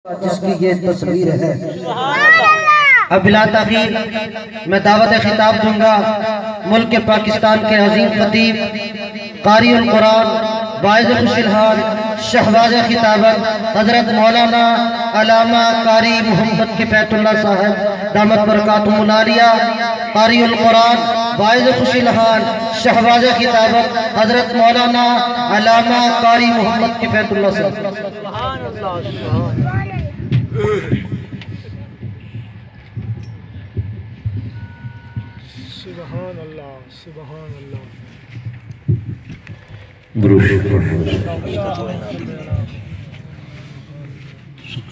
जिसकी ये तस्वीर है। अब बिला ताखीर मैं दावत खिताब दूंगा मुल्क पाकिस्तान के अजीम खतीब क़ारिउल कुरान वाइज़ खुशहाल शहबाज खिताबत हज़रत मौलाना अल्लामा क़ारी मोहम्मद किफ़ायतुल्लाह साहब दामत बरकातुहुल आलिया क़ारिउल कुरान वाइज़ खुशहाल शहबाज खिताबत हज़रत मौलाना अल्लामा क़ारी मोहम्मद किफ़ायतुल्लाह साहब। सुभान अल्लाह सुभान अल्लाह।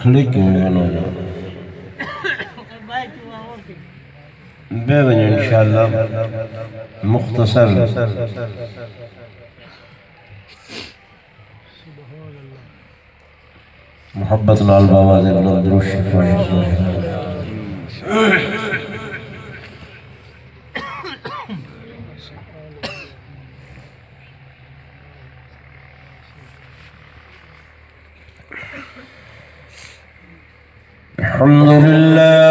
खड़े क्यों बेवन इंशाअल्लाह मुख्तसर मोहब्बत लाल बाबा से अल्हम्दुलिल्लाह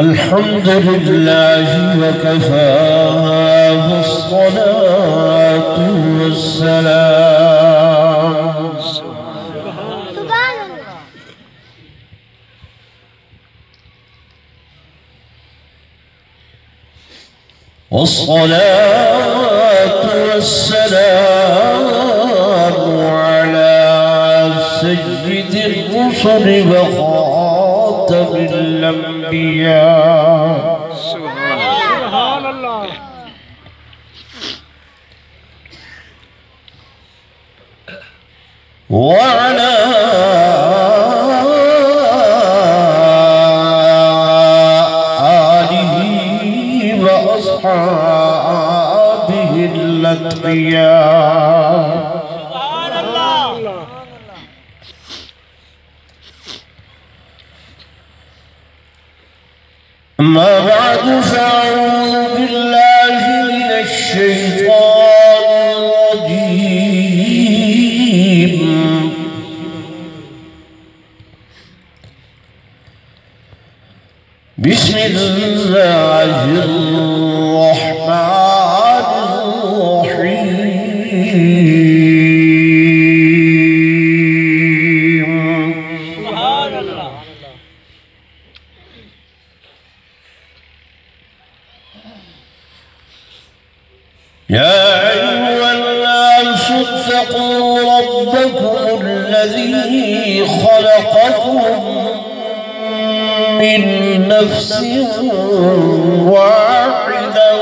अल्हम्दुलिल्लाह वकफ़ा वस्सलातु वस्सलाम वस्सलातु वस्सलाम अला सय्यिदिर रुसूल व खातमिल अंबिया। सुभान अल्लाह। वअला आलिही व अस्हाबिहिल अत्क़िया। अम्मा बअद फ़अऊज़ु बिल्लाहि मिनश शैतानिर रजीम। बिस्मिल्लाहिर रहमानिर रहीम। सुभान अल्लाह। या अय्युहन्नासु इत्तक़ू रब्बकुमुल्लज़ी ख़लक़कुम मिन नफ़्सिन वाहिदह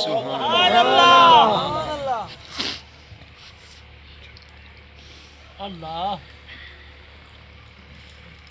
सुभान अल्लाह अल्लाह।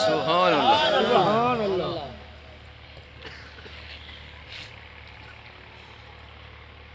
सुभान अल्लाह।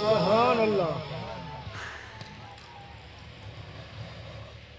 सुभान अल्लाह।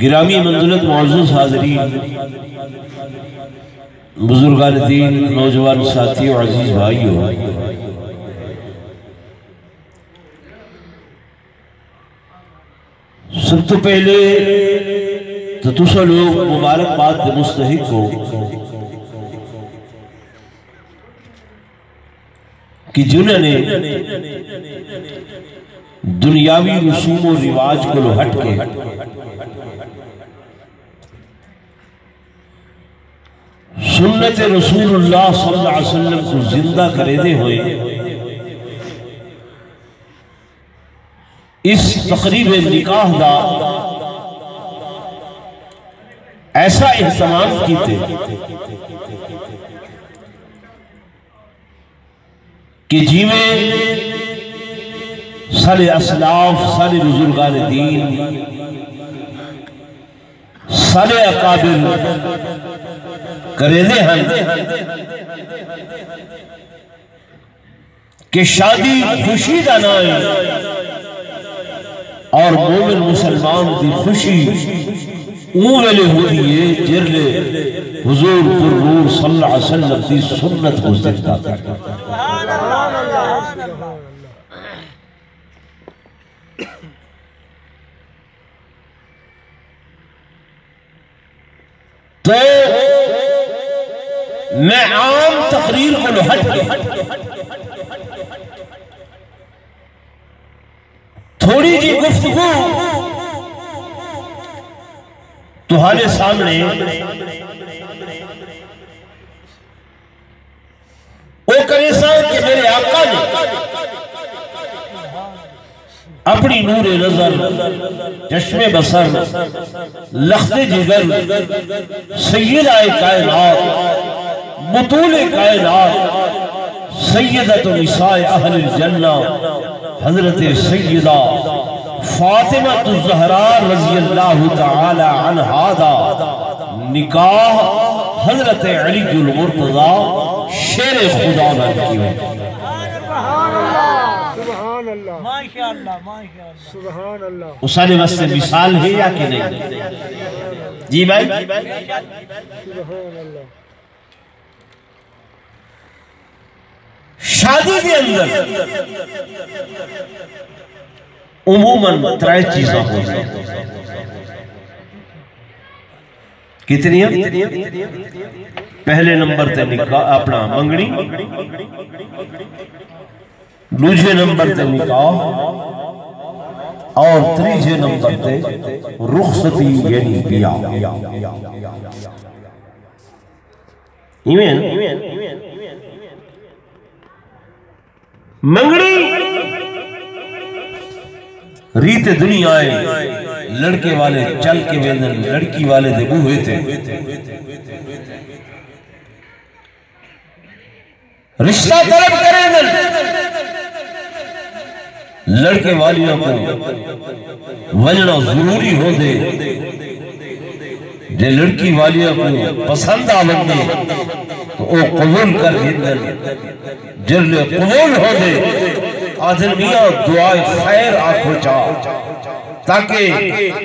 गिरामी मंजिलत मौजूद हाज़रीन, बुजुर्गान दीन, नौजवान साथियों, अजीज भाइयों, सब तो पहले तो तुसा लोग मुबारकबाद के मुस्तहिक हो कि जिन्होंने दुनियावी रसूम और रिवाज को हट के सुन्नत रसूलुल्लाह सल्लल्लाहु अलैहि वसल्लम को जिंदा करे हुए इस तकरीब निकाह का ऐसा एहतमाम कीते कि जिमें सारे असलाफ, सारे बुजुर्गान दीन, सारे अकाबिर करेदे हैं कि शादी खुशी का नाम है और मोमिन मुसलमान की खुशी वेले हो रही है जिरले हुजूर पुरनूर सल्लल्लाहु अलैहि वसल्लम की सुन्नत को जिंदा करता। तो मैं आम तकरीर को हट के थोड़ी जी गुफ्तगू तुम्हारे सामने वो करे कि मेरे आका ने अपनी नूरे नजर, चश्मे बसर, लख्ते जिगर, सय्यदाए कायनात, बुतूले कायनात, सय्यदतु निसाए अहलिल जन्ना हजरत सय्यदा फातिमा ज़हरा रज़ियल्लाहु तआला अन्हा दा निकाह हजरत अली मुर्तज़ा शेर खुदा ने किया। सुभान अल्लाह, माशाअल्लाह, माशाअल्लाह, सुभान अल्लाह। उसाने वास्ते मिसाल है या कि नहीं? जी भाई, सुभान अल्लाह। शादी के अंदर उमूमन 3 चीज़ें होती हैं। कितनी? पहले नंबर ते निकाह अपना मंगनी, दूसरे नंबर ते निकाह और तीसरे नंबर ते रुखसती यानी बिया। मंगनी रीत दुनिया है, लड़के वाले चल के वेंदन, लड़की वाले दे बूहे थे। रिश्ता तलब करें लड़के वालियों को वजना जरूरी हो दे जे लड़की वालियों को पसंद आवंदे तो वो कबूल कर देंदन जिरले कबूल हो दे आदमिया दुआए खैर आखो चा ताकि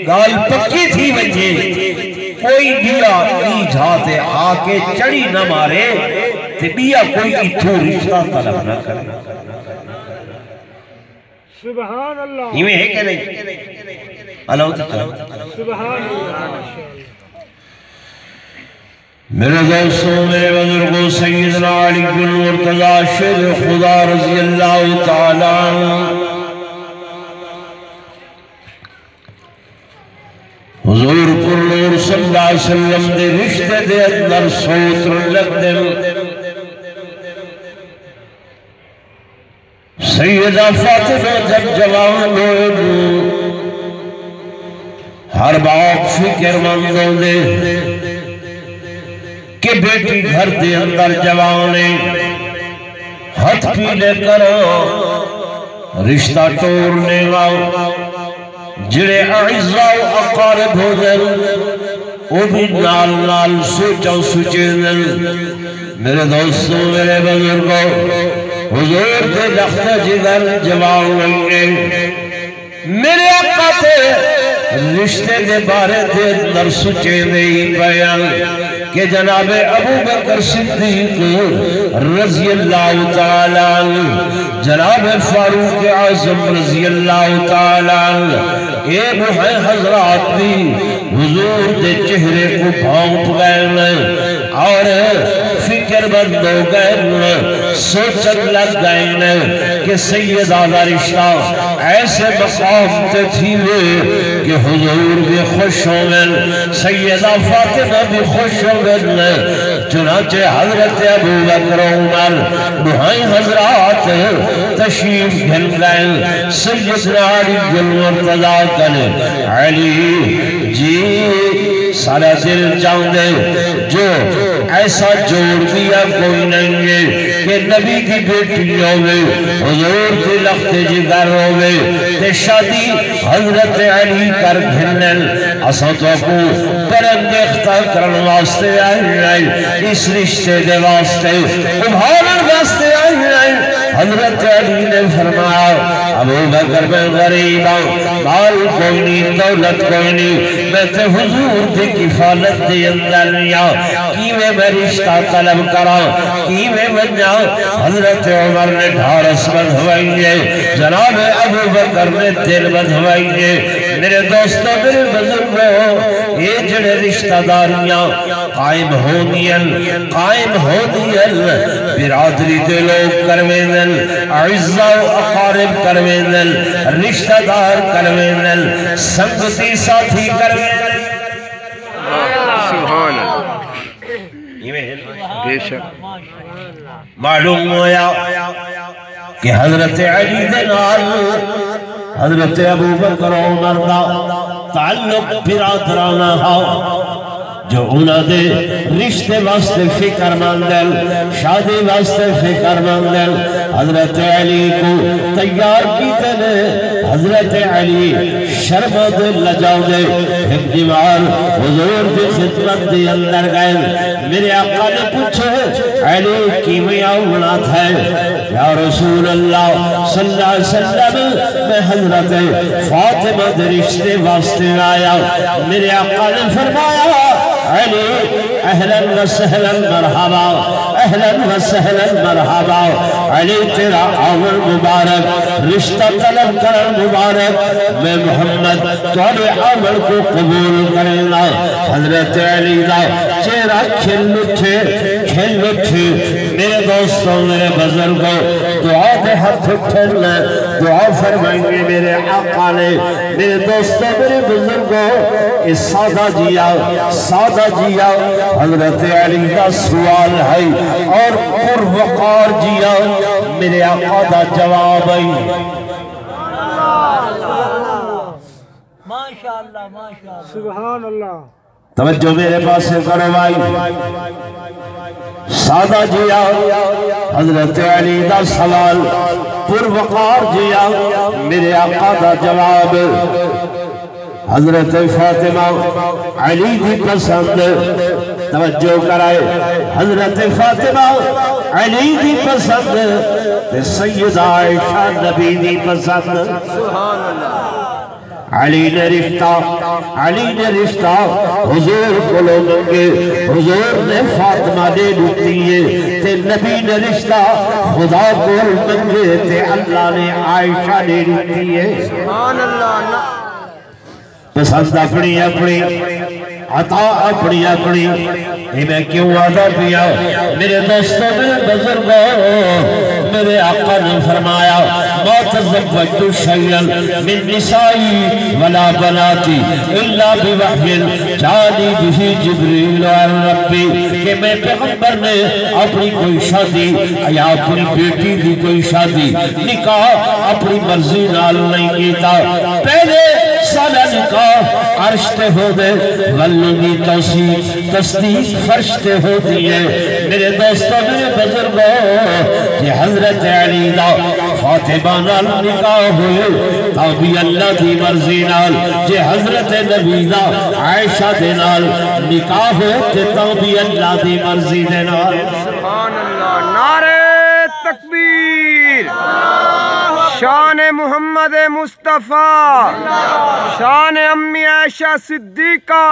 गाल पक्की थी वजे कोई बिया ई जाते आके चढ़ी न मारे ते बिया कोई इथो रिश्ता तलब न करे सुभान अल्लाह इवे है कि नहीं अल्लाह सुभान अल्लाह मेरे दोस्तों मेरे बुजुर्गों सैयदना अली बिन मुर्तजा शेर खुदा रज़ी अल्लाह तआला हुजूर कुल्लूर सल्लल्लाहु अलैहि वसल्लम दे रिश्ते दे अंदर सोत्र लगदे सैयदा फातिमा जब जवान होए हर बाप फिक्रमंद होंदे कि बेटी घर दे अंदर जवान हाथ पीले करो रिश्ता तोड़ने जिड़े आइज़ा अकारिब हो गए वो भी नाल नाल सोचा सोचे मेरे दोस्तों मेरे बुजुर्गों हुजूर के लख्त जिगर जवान मेरे आका ते रिश्ते के बारे दे अंदर सोचे नहीं पाया कि जनाबे अबू बकर सिद्दीक रज़ी अल्लाह तआला जनाबे फारूक आज़म रज़ी अल्लाह तआला ये है हजरात भी हुजूर के चेहरे को भांप गए और फिक्रमंद हो गए सोचन लग गए कि सैयदा का रिश्ता ऐसे मकाम पे थी कि हुजूर भी खुश हो गए सैयदा फातिमा भी खुश हो गए चुनाचे हजरत अबू बकर उमर दुहाई हजरात तशरीफ घल गए सैयदना अली बिन मुर्तजा कने अली जी सारा दिल चाहते जो ऐसा जोड़ दिया कोई नहीं है कि नबी की बेटी होवे हुजूर के लख्त जिगर होवे ते शादी हजरत अली कर घिनन असा तो को परंगेख्ता करन वास्ते आए इस रिश्ते दे वास्ते उभारन वास्ते आए हजरत अली ने फरमाया अबू बकर मैं गरीब माल कोई नहीं दौलत कोई नहीं मैं ते हुजूर की किफालत दे अंदर या की मैं रिश्ता तलब करा की मैं बना हजरत उमर ने ढारस बंधवाई जनाब अबू बकर ने दिल बंधवाई मेरे दोस्तों मेरे बुजुर्गों ये जड़े रिश्तेदारियां कायम हो दियन बिरादरी के लोग करवेंदन आइज़ा अकारिब करवेंदन रिश्तेदार करवेंदन संगति साथी करवेंदन सुभान बेशक मालूम होया कि हजरत अली दे नाल हजरत अबू बकर उमर दा ताल्लुक बिरादराना हा जो उन्होंने रिश्ते वास्ते फिक्रमंद शादी वास्ते फिक्रमंद हजरत अली को तैयार कीते ने हजरत अली शर्मद लजाउदे एक दीवार हुजूर की खिदमत के अंदर गए मेरे आका ने पूछे अली किवें आउना था या रसूल अल्लाह सल्लल्लाहु अलैहि वसल्लम मैं हजरत फातिमा के रिश्ते वास्ते आया मेरे आका ने फरमाया अली अहलन व सहलन मरहबा अहलन व सहलन मरहबा अली तेरा आमद मुबारक रिश्ता तलब करन मुबारक मैं मोहम्मद तुम्हारे आमद को कबूल करेगा हजरत अली का चेहरा खिल उठे मेरे दोस्तों मेरे बुजुर्गों दुआ के हाथ उठने दुआ फरमाएंगे मेरे आका ने मेरे दोस्तों मेरे बुजुर्गों इस सादा जिया हजरत अली का सवाल है और पुरवकार जिया मेरे आका का जवाब है सुभान अल्लाह तवज्जो मेरे पास करो भाई। सादा जिया हजरत अली दा सवाल, पुरवकार जिया मेरे आका दा जवाब। हजरत फातिमा अली की पसंद, तवज्जो कराए, हजरत फातिमा अली की पसंद, सैयदा आयशा नबी की पसंद। सुभान अल्लाह। अली ने रिश्ता हुजूर को मंगे, हुजूर ने फातिमा दे दी है, ते नबी ने रिश्ता खुदा को मंगे, ते अल्लाह ने आयशा दे दी है। सुभान अल्लाह। पसंद अपनी अपनी, अता अपनी अपनी। मैं क्यों आदा पिया मेरे दोस्तों, मेरे बुजुर्गों, मेरे आका ने फरमाया मौतज़व्वजतु शय्यन मिन निसाई वला बनाती इल्ला बिवहयिन जानी बिही जिब्रील और रब्बी, कि मैं पैगंबर ने अपनी कोई शादी या अपनी बेटी की कोई शादी निकाह अपनी मर्जी नाल नहीं कीता। पहले साला निकाह अर्शते हो दे वल्लुगी तस्दीक फर्शते होती है। मेरे दोस्तों, मेरे बुजुर्गों, ये हजरत अली दा फातिमा नाल निकाह हुए तभी अल्लाह की मर्जी नाल, जे हजरत नबी दा आयशा दे नाल निकाह हो ते तभी अल्लाह की मर्जी दे नाल। सुभान अल्लाह। नारे तकबीर। शान मोहम्मद मुस्तफा, शान अम्मी आयशा सिद्दीका।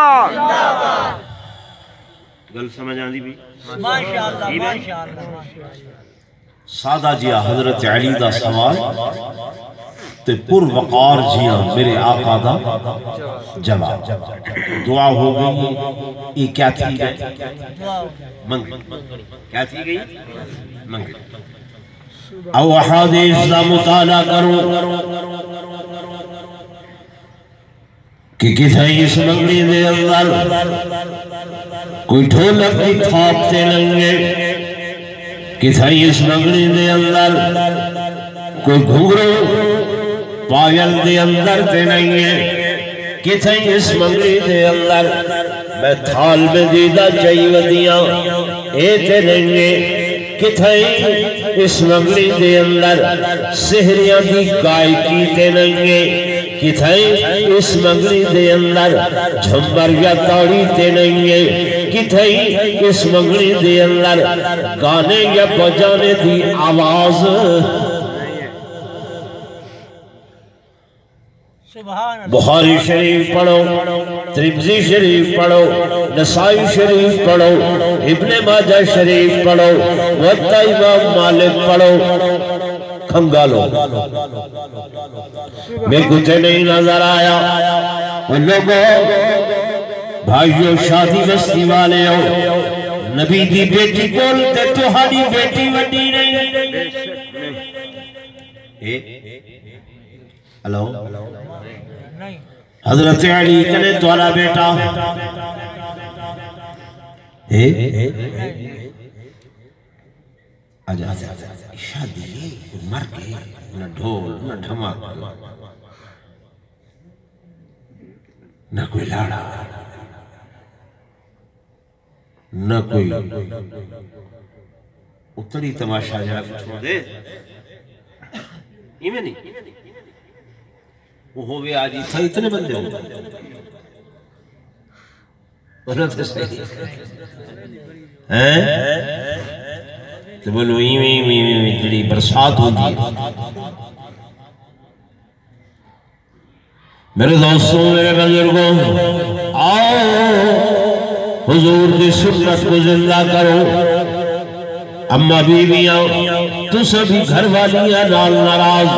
गल समझ आंदी भी माशाअल्लाह माशाअल्लाह। सादा जिया हजरत अली दा सवाल, ते पुरवकार जिया मेरे आका दा जवाब। दुआ हो गई। ये क्या थी? मंग क्या थी गई? मंग। अब हदीस का मुताला करो कि किथे इस मंगनी दे अंदर कोई ढोलक की थाप ते लंगे, किथे इस मंगनी दे अंदर कोई घुंघरू पायल दे अंदर ते नहीं है, किथे इस मंगनी दे अंदर मैं थाल में दीदा चाहिए वदियां ए ते नहीं, किथे इस मंगनी दे अंदर सेहरियां की गायकी ते नहीं, किथे इस मंगनी दे अंदर झुम्बर या ताड़ी ते नहीं है, किथे इस मंगनी दे अंदर गाने या बजाने की आवाज। बुखारी शरीफ पढ़ो, तिरमिज़ी शरीफ पढ़ो, नसाई शरीफ पढ़ो, इब्ने माजा शरीफ पढ़ो, मुवत्ता इमाम मालिक पढ़ो, खंगालो। मैं कुछ नहीं नजर आया। उन लोगों भाइयों, शादी बस्ती वाले हो, नबी की बेटी बोलते तुम्हारी बेटी वड्डी नहीं। हेलो, हजरत अली कने तुम्हारा बेटा आजा शादी मर के न ढोल न धमाका न कोई लाड़ा न कोई उत्तरी तमाशा जरा छोड़ दे। इवें नहीं वो हो गया आज था, इतने बंदे हो हैं तो बोलो इवें बरसात होगी। मेरे दोस्तों, मेरे बुजुर्गों, आओ हुजूर की सुन्नत को जिंदा करो। अम्मा बीवियां तू सभी घर वालियां नाल नाराज,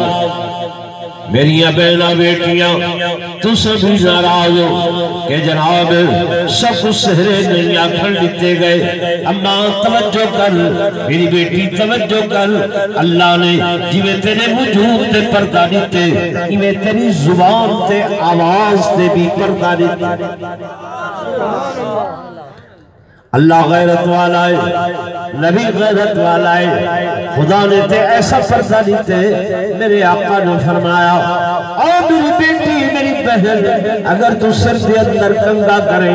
मेरिया बहना बेटियां तू सभी नाराज हो कि जनाब सब सहरे नहीं आखन दिते गए। अम्मा तवज्जो कर, मेरी बेटी तवज्जो कर। अल्लाह ने जिवें तेरे वजूद ते पर्दा दिते, इवें तेरी जुबान ते आवाज ते भी पर्दा दिता। अल्लाह गैरत वाला है, नबी गैरत वाला है। खुदा ने ते ऐसा पर्दा दिते। मेरे आका ने फरमाया, ओ मेरी बेटी मेरी बहन, अगर तू सिर के अंदर कंगा करे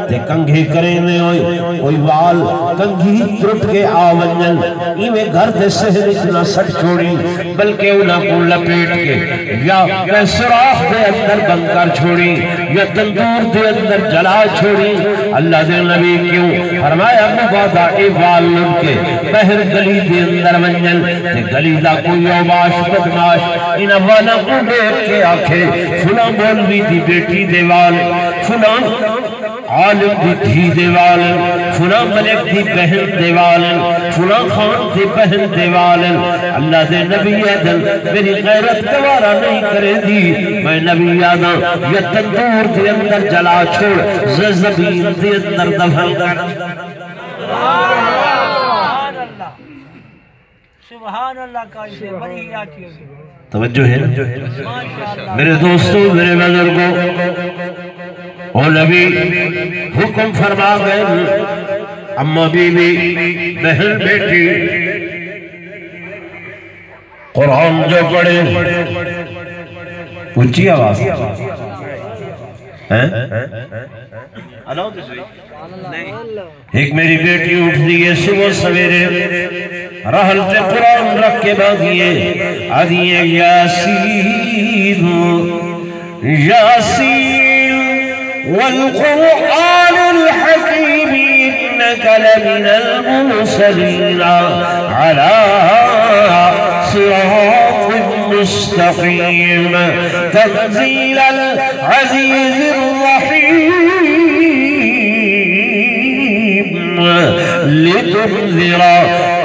ते कंघे करेंदे होए कोई वाल कंघी त्रुट के आवंजन इवे घर दे सहरे च ना सट छोड़ी बल्कि उन्हां को लपेट के या कै सुराख दे अंदर बंद कर छोड़ी या तंदूर दे अंदर जला छोड़ी। अल्लाह दे नबी क्यों फरमाया मुबादा ए वाल उनके बहर गली दे अंदर वंजन ते गली दा कोई औबाश बदमाश इन वाला को देख के आखे फुला मौलवी दी बेटी दे वाल फुला आलिम दी धी दे वाल फुला मलिक दी बहन दे वाल फुला खान दी बहन दे वाल। अल्लाह दे नबी आदम मेरी गैरत गवारा नहीं करे दी मैं नबी आदम ये तंदूर दे अंदर जला छोड़ ज़मीन दे अंदर दफन कर। सुभान अल्लाह का इसे बड़ी आती है तवज्जो है मेरे दोस्तों मेरे बुजुर्गों ओ नबी हुक्म फरमा गए अम्मा बीबी बहन बेटी कुरान जो पढ़े ऊंची आवाज है एक मेरी बेटी उठ दी है सुबह सवेरे रहल ते कुरान रख के बागिए आदिए यासीन यासीन वल कुरआनिल हकीम इन्नका लमिनल मुरसलीन अला सिरातिन मुस्तकीम तंजीलल अज़ीज़िर रहीम लितुनज़िरा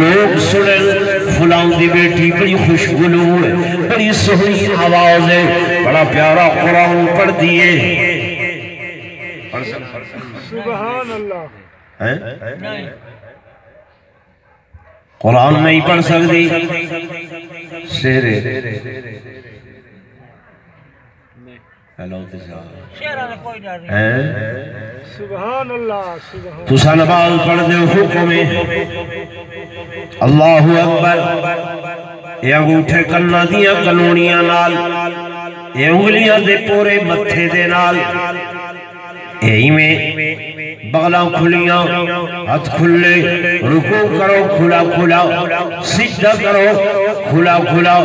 लोग सुने फुलां दी बेटी बड़ी खुशबू है बड़ी सोहनी आवाज है बड़ा प्यारा कुरान पढ़ दिए सुभान अल्लाह हैं कुरान नहीं पढ़ सकती शेरे हेलो सुभान अल्लाह सुभान तुसा नमाज पढ़ दे हुक्म अल्लाहु अकबर ये अंगूठे कन्ना दियां कनोनियां नाल ये उंगलियां दे पूरे मत्थे दे नाल में बगला खुलियां हाथ खुले रुकू करो खुला खुला सिजदा करो खुला खुला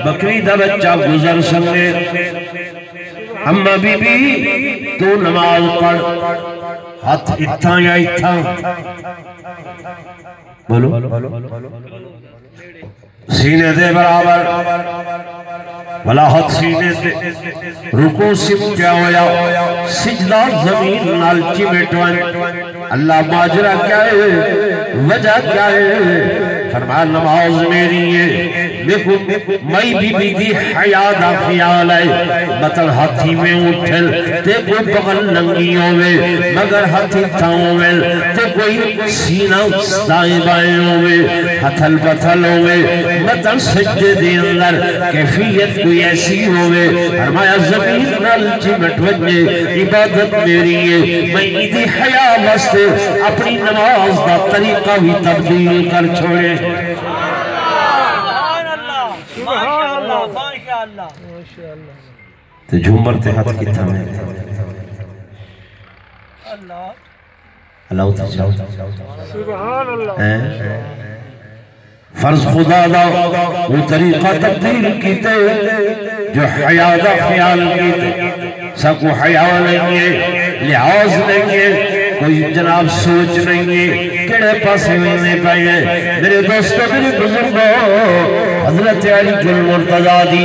बकरी दा बच्चा गुजर संगे। अम्मा बीबी तू नमाज पढ़ हाथ इत्था या इत्था बोलो सीने दे बराबर भला हाथ सीने से रुकू सिम क्या होया सिजदा जमीन नाल चिमेटवन अल्लाह माजरा क्या है वजह क्या है फरमाया नमाज मेरी है देखो मई बीबी दी हया दा ख्याल है मतलब हाथी में उठल ते कोई बगल नंगी होवे मगर हाथी था होवे ते कोई सीना दाएं बाएं होवे हथल पथल होवे मतलब सजदे दे अंदर कैफियत कोई ऐसी होवे फरमाया जमीन नाल चिमट वजे इबादत मेरी है मैं इदी हया वास्ते अपनी नमाज दा तरीका भी तब्दील कर छोड़े। ते झूमर ते हाथ किथा में अल्लाह सुभान अल्लाह फर्ज खुदा दा वो तरीका तब्दील कीते जो हया दा ख्याल कीते सबको हया नहीं है लिहाज नहीं है कोई जनाब सोच नहीं है केड़े पासे मिलने पाए मेरे दोस्तों मेरे बुजुर्गों हजरत अली गुल मुर्तजा दी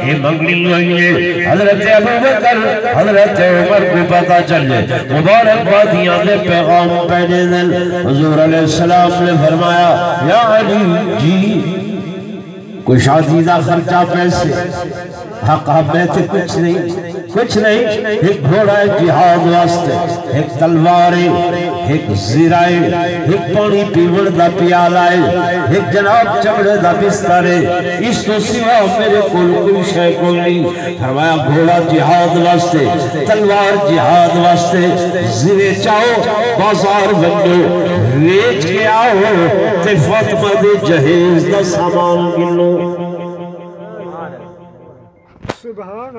ये मंगनी हुई है हजरत अबू बकर हजरत उमर को पता चले मुबारकबादियां दे पैगाम पहने दिन हुजूर अलैहि सलाम ने फरमाया या अली जी कोई शादी का खर्चा पैसे हक में थे कुछ नहीं एक घोड़ा है जिहाद वास्ते एक तलवार है एक ज़िराए, एक पानी पीवण दा प्याला है, एक जनाब चमड़े दा बिस्तर है। इस तो सिवा मेरे कोई शय कोई नहीं। फरमाया घोड़ा जिहाद वास्ते, तलवार जिहाद वास्ते, ज़िरे चाहो बाजार बनो, वेच के आओ ते फातिमा दे जहेज दा सामान गिनो।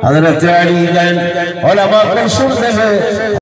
हज़रत अली उलमा को सुनते हैं।